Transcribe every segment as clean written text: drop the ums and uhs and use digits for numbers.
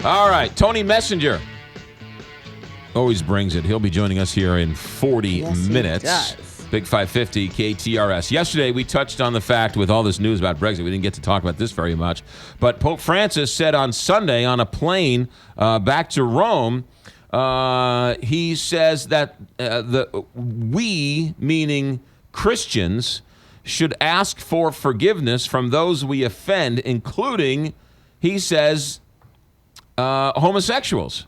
All right, Tony Messenger always brings it. He'll be joining us here in 40 minutes. He does. Big 550 KTRS. Yesterday, we touched on the fact with all this news about Brexit. We didn't get to talk about this very much. But Pope Francis said on Sunday on a plane back to Rome, he says that we, meaning Christians, should ask for forgiveness from those we offend, including, he says, homosexuals.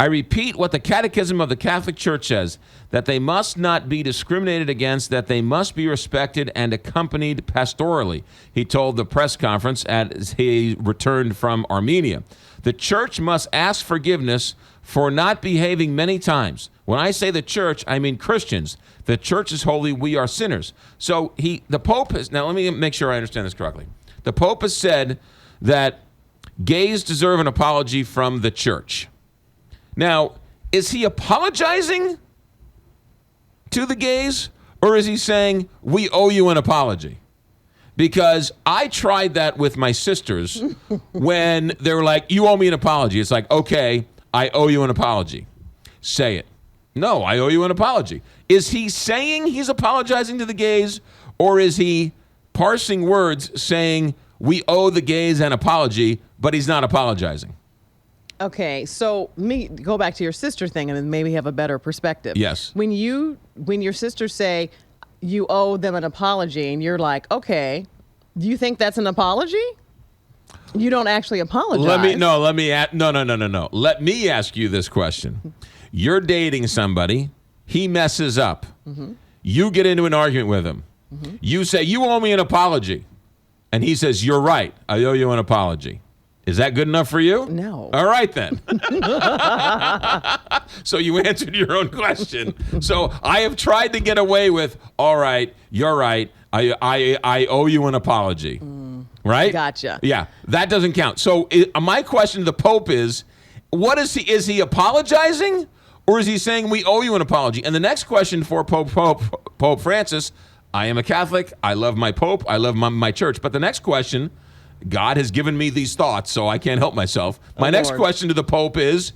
I repeat what the Catechism of the Catholic Church says, that they must not be discriminated against, that they must be respected and accompanied pastorally, he told the press conference as he returned from Armenia. The Church must ask forgiveness for not behaving many times. When I say the Church, I mean Christians. The Church is holy, we are sinners. So the Pope has, now let me make sure I understand this correctly. The Pope has said that gays deserve an apology from the Church. Now, is he apologizing to the gays, or is he saying, we owe you an apology? Because I tried that with my sisters when they were like, you owe me an apology. It's like, okay, I owe you an apology. Say it. No, I owe you an apology. Is he saying he's apologizing to the gays, or is he parsing words saying we owe the gays an apology, but he's not apologizing? Okay, so go back to your sister thing and then maybe have a better perspective. Yes. When your sisters say you owe them an apology and you're like, okay, do you think that's an apology? You don't actually apologize. No. Let me ask you this question. You're dating somebody. He messes up. Mm-hmm. You get into an argument with him. Mm-hmm. You say, you owe me an apology. And he says, you're right. I owe you an apology. Is that good enough for you? No. All right, then. So you answered your own question. So I have tried to get away with, all right, you're right. I owe you an apology. Right? Gotcha. Yeah, that doesn't count. So my question to the Pope is, what is he? Is he apologizing, or is he saying we owe you an apology? And the next question for Pope Francis, I am a Catholic. I love my Pope. I love my church. But the next question, God has given me these thoughts, so I can't help myself. My next question to the Pope is,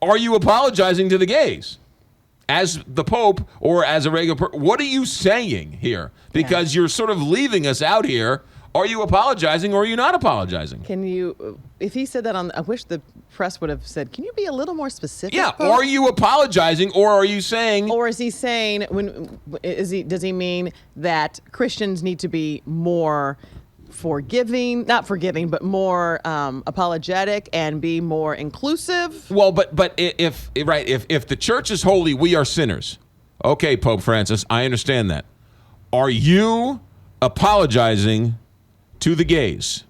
are you apologizing to the gays? As the Pope or as a regular person, what are you saying here? Because you're sort of leaving us out here. Are you apologizing or are you not apologizing? Can you, if he said that I wish the press would have said, can you be a little more specific? Yeah, Pope? are you apologizing or are you saying? Or is he saying, does he mean that Christians need to be more not forgiving, but more apologetic and be more inclusive? Well, but if the church is holy, we are sinners. Okay, Pope Francis, I understand that. Are you apologizing to the gays?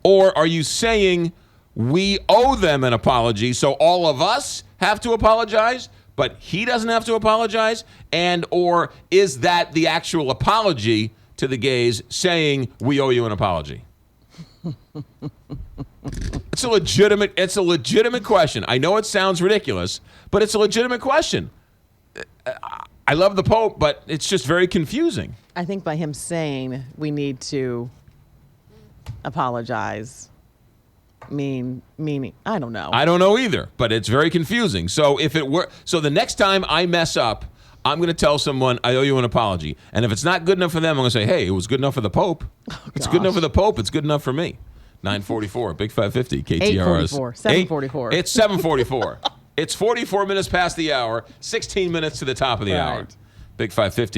Or are you saying we owe them an apology, so all of us have to apologize, but he doesn't have to apologize? And or is that the actual apology to the gays, saying we owe you an apology? It's a legitimate question. I know it sounds ridiculous, but it's a legitimate question. I love the Pope, but it's just very confusing. I think by him saying we need to apologize, meaning I don't know. I don't know either, but it's very confusing. So the next time I mess up, I'm going to tell someone I owe you an apology. And if it's not good enough for them, I'm going to say, hey, it was good enough for the Pope. It's good enough for the Pope. It's good enough for me. 9:44, Big 550, KTRS. 8:44, 7:44. It's 7:44. It's 44 minutes past the hour, 16 minutes to the top of the hour. Big 550.